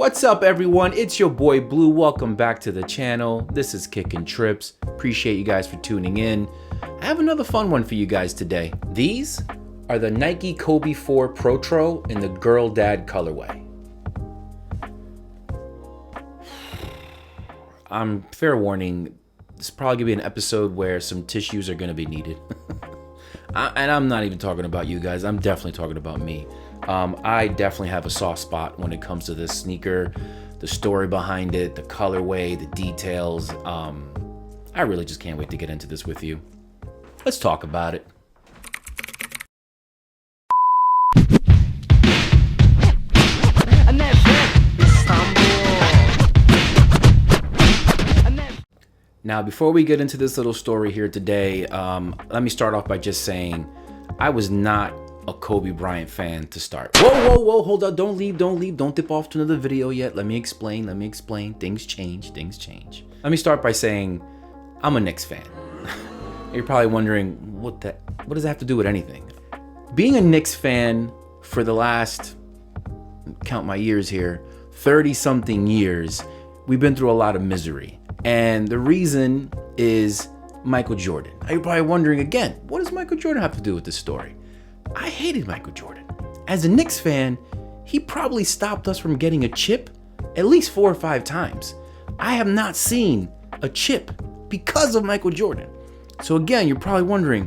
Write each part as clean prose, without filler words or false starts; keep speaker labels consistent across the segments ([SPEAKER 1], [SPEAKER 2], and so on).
[SPEAKER 1] What's up, everyone? It's your boy Blue. Welcome back to the channel. This is Kickin' Trips. Appreciate you guys for tuning in. I have another fun one for you guys today. These are the Nike Kobe 4 Protro in the Girl Dad colorway. Fair warning, this is probably gonna be an episode where some tissues are gonna be needed. And I'm not even talking about you guys, I'm definitely talking about me. I definitely have a soft spot when it comes to this sneaker, the story behind it, the colorway, the details. I really just can't wait to get into this with you. Let's talk about it. Now, before we get into this little story here today, let me start off by just saying I was not a Kobe Bryant fan to start. Whoa, hold up, don't leave, don't dip off to another video yet. Let me explain, things change. Let me start by saying I'm a Knicks fan. You're probably wondering, what does that have to do with anything? Being a Knicks fan for the last, count my years here, 30 something years, we've been through a lot of misery. And the reason is Michael Jordan. Now you're probably wondering again, what does Michael Jordan have to do with this story? I hated Michael Jordan. As a Knicks fan, he probably stopped us from getting a chip at least 4 or 5 times. I have not seen a chip because of Michael Jordan. So again, you're probably wondering,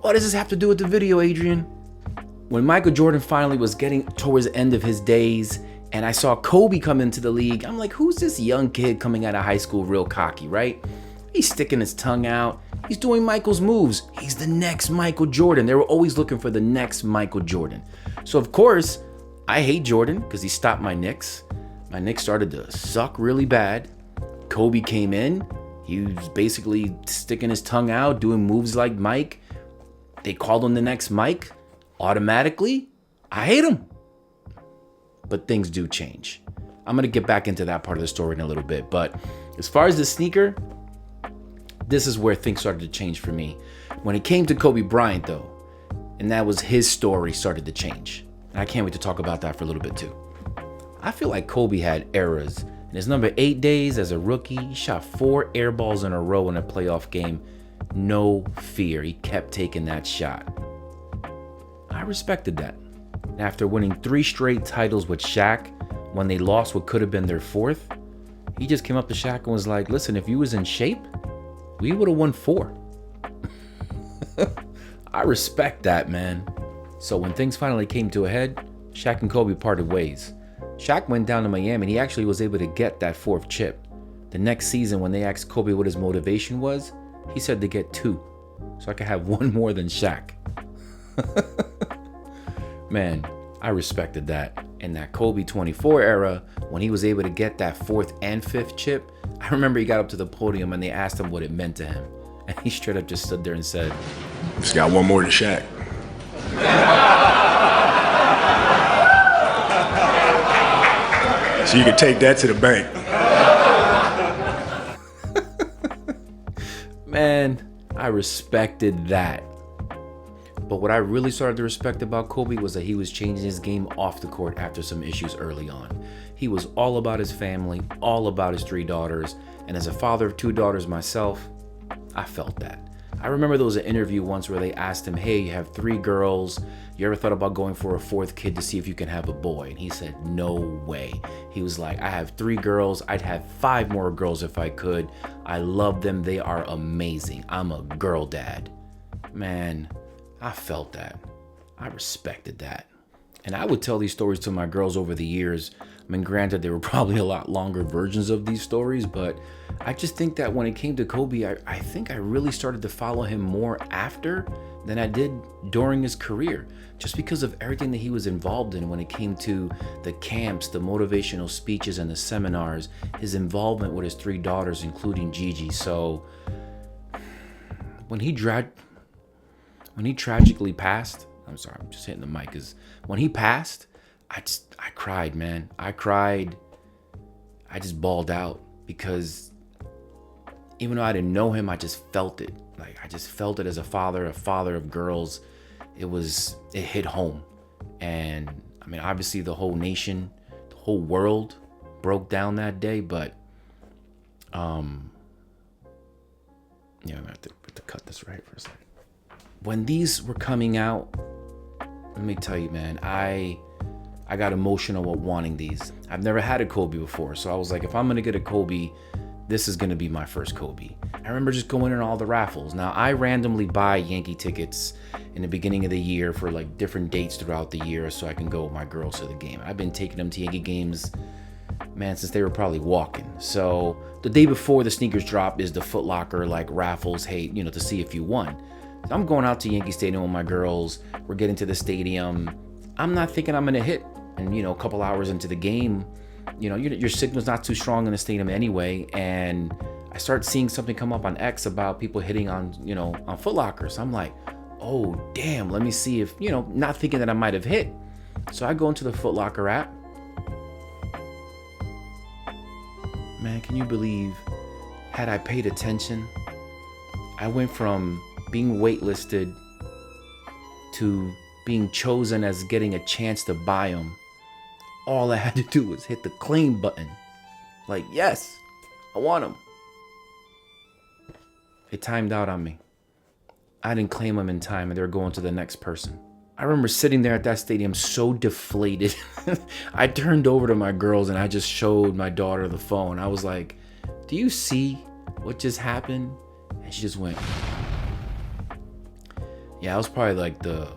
[SPEAKER 1] what does this have to do with the video, Adrian? When Michael Jordan finally was getting towards the end of his days, and I saw Kobe come into the league, I'm like, who's this young kid coming out of high school real cocky, right? He's sticking his tongue out. He's doing Michael's moves. He's the next Michael Jordan. They were always looking for the next Michael Jordan. So of course, I hate Jordan because he stopped my Knicks. My Knicks started to suck really bad. Kobe came in. He was basically sticking his tongue out, doing moves like Mike. They called him the next Mike. Automatically, I hate him. But things do change. I'm gonna get back into that part of the story in a little bit. But as far as the sneaker, this is where things started to change for me. When it came to Kobe Bryant though, and that was his story started to change. And I can't wait to talk about that for a little bit too. I feel like Kobe had eras. In his number 8 days as a rookie, he shot 4 air balls in a row in a playoff game. No fear, he kept taking that shot. I respected that. After winning 3 straight titles with Shaq, when they lost what could have been their 4th, he just came up to Shaq and was like, listen, if you was in shape, we would have won 4. I respect that, man. So when things finally came to a head, Shaq and Kobe parted ways. Shaq went down to Miami and he actually was able to get that 4th chip. The next season, when they asked Kobe what his motivation was, he said to get 2, so I could have 1 more than Shaq. Man, I respected that. In that Kobe 24 era, when he was able to get that 4th and 5th chip, I remember he got up to the podium and they asked him what it meant to him. And he straight up just stood there and said,
[SPEAKER 2] just got 1 more than Shaq. So you can take that to the bank.
[SPEAKER 1] Man, I respected that. But what I really started to respect about Kobe was that he was changing his game off the court after some issues early on. He was all about his family, all about his 3 daughters, and as a father of 2 daughters myself, I felt that. I remember there was an interview once where they asked him, hey, you have 3 girls, you ever thought about going for a 4th kid to see if you can have a boy? And he said, no way. He was like, I have 3 girls, I'd have 5 more girls if I could. I love them, they are amazing. I'm a girl dad. Man, I felt that. I respected that. And I would tell these stories to my girls over the years. I mean, granted, there were probably a lot longer versions of these stories, but I just think that when it came to Kobe, I think I really started to follow him more after than I did during his career, just because of everything that he was involved in when it came to the camps, the motivational speeches and the seminars, his involvement with his 3 daughters, including Gigi. So when he tragically passed, I'm sorry, I'm just hitting the mic, because when he passed, I cried, man. I cried. I just bawled out because even though I didn't know him, I just felt it. Like, I just felt it as a father of girls. It hit home. And I mean, obviously the whole nation, the whole world broke down that day, but yeah, I'm gonna have to cut this right for a second. When these were coming out, let me tell you, man, I got emotional with wanting these. I've never had a Kobe before, so I was like, if I'm gonna get a Kobe, this is gonna be my first Kobe. I remember just going in all the raffles. Now, I randomly buy Yankee tickets in the beginning of the year for like different dates throughout the year so I can go with my girls to the game. I've been taking them to Yankee games, man, since they were probably walking. So the day before the sneakers drop is the Foot Locker like raffles, hey, you know, to see if you won. So I'm going out to Yankee Stadium with my girls. We're getting to the stadium. I'm not thinking I'm gonna hit. And, you know, a couple hours into the game, you know, your signal's not too strong in the stadium anyway. And I start seeing something come up on X about people hitting on, you know, on Foot Locker. So I'm like, oh, damn, let me see if, you know, not thinking that I might have hit. So I go into the Foot Locker app. Man, can you believe, had I paid attention, I went from being waitlisted to being chosen as getting a chance to buy them. All I had to do was hit the claim button. Like, yes, I want them. It timed out on me. I didn't claim them in time, and they were going to the next person. I remember sitting there at that stadium so deflated. I turned over to my girls and I just showed my daughter the phone. I was like, do you see what just happened? And she just went. Yeah, I was probably like the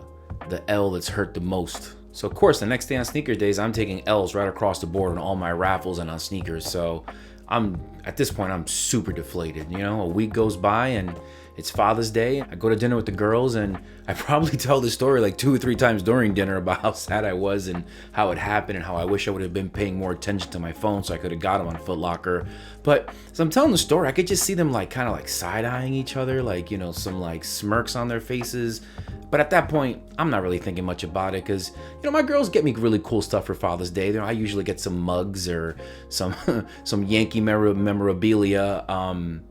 [SPEAKER 1] L that's hurt the most. So of course, the next day on sneaker days, I'm taking L's right across the board on all my raffles and on sneakers. So at this point, I'm super deflated. You know, a week goes by and it's Father's Day. I go to dinner with the girls and I probably tell the story like 2 or 3 times during dinner about how sad I was and how it happened and how I wish I would have been paying more attention to my phone so I could have got them on Foot Locker. But as I'm telling the story, I could just see them like kind of like side-eyeing each other, like, you know, some like smirks on their faces. But at that point, I'm not really thinking much about it because, you know, my girls get me really cool stuff for Father's Day. You know, I usually get some mugs or some Yankee memorabilia.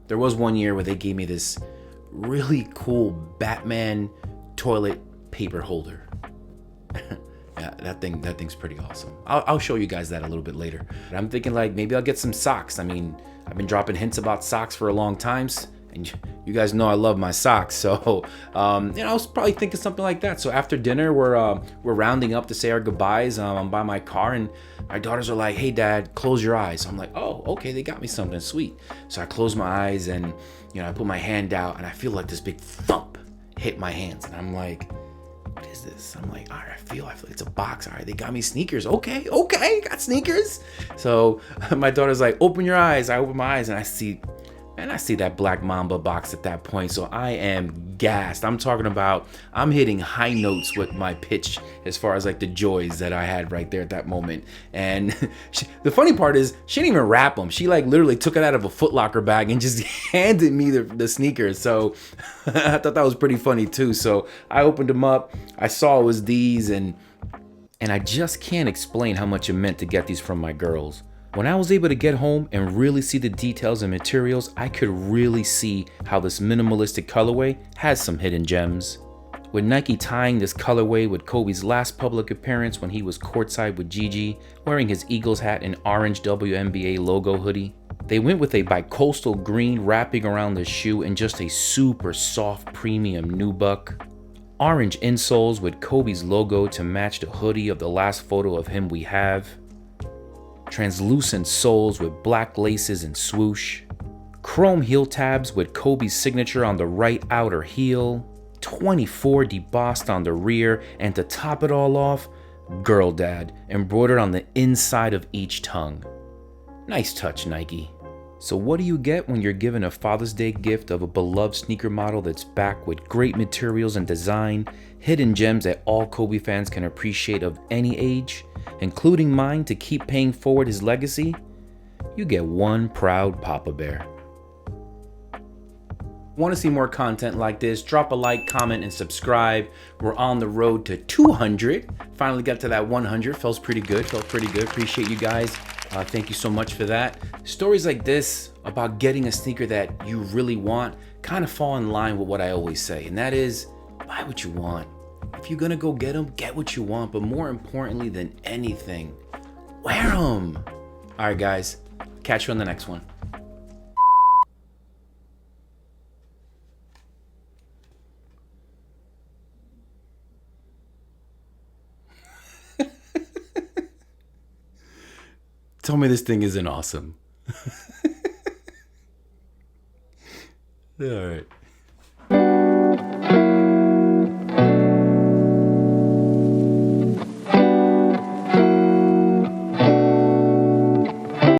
[SPEAKER 1] There was one year where they gave me this really cool Batman toilet paper holder. Yeah, that thing's pretty awesome. I'll show you guys that a little bit later. But I'm thinking like maybe I'll get some socks. I mean, I've been dropping hints about socks for a long time. And you guys know I love my socks, so you know, I was probably thinking something like that. So after dinner, we're rounding up to say our goodbyes. I'm by my car, and my daughters are like, "Hey, Dad, close your eyes." So I'm like, "Oh, okay, they got me something sweet." So I close my eyes, and you know, I put my hand out, and I feel like this big thump hit my hands, and I'm like, "What is this?" I'm like, "All right, I feel like it's a box. All right, they got me sneakers. Okay, got sneakers." So my daughter's like, "Open your eyes." I open my eyes, and I see that Black Mamba box at that point. So I am gassed. I'm talking about, I'm hitting high notes with my pitch as far as like the joys that I had right there at that moment. And the funny part is she didn't even wrap them. She like literally took it out of a Foot Locker bag and just handed me the sneakers. So I thought that was pretty funny too. So I opened them up. I saw it was these and I just can't explain how much it meant to get these from my girls. When I was able to get home and really see the details and materials, I could really see how this minimalistic colorway has some hidden gems. With Nike tying this colorway with Kobe's last public appearance when he was courtside with Gigi, wearing his Eagles hat and orange WNBA logo hoodie, they went with a bicoastal green wrapping around the shoe and just a super soft premium nubuck. Orange insoles with Kobe's logo to match the hoodie of the last photo of him we have. Translucent soles with black laces and swoosh, chrome heel tabs with Kobe's signature on the right outer heel, 24 debossed on the rear, and to top it all off, Girl Dad embroidered on the inside of each tongue. Nice touch, Nike. So what do you get when you're given a Father's Day gift of a beloved sneaker model that's backed with great materials and design, hidden gems that all Kobe fans can appreciate of any age, including mine to keep paying forward his legacy? You get one proud Papa Bear. Want to see more content like this? Drop a like, comment, and subscribe. We're on the road to 200. Finally got to that 100. Felt pretty good. Appreciate you guys. Thank you so much for that. Stories like this about getting a sneaker that you really want kind of fall in line with what I always say, and that is, buy what you want. If you're gonna go get them, get what you want, but more importantly than anything, wear them. All right, guys. Catch you on the next one. Tell me this thing isn't awesome. All right.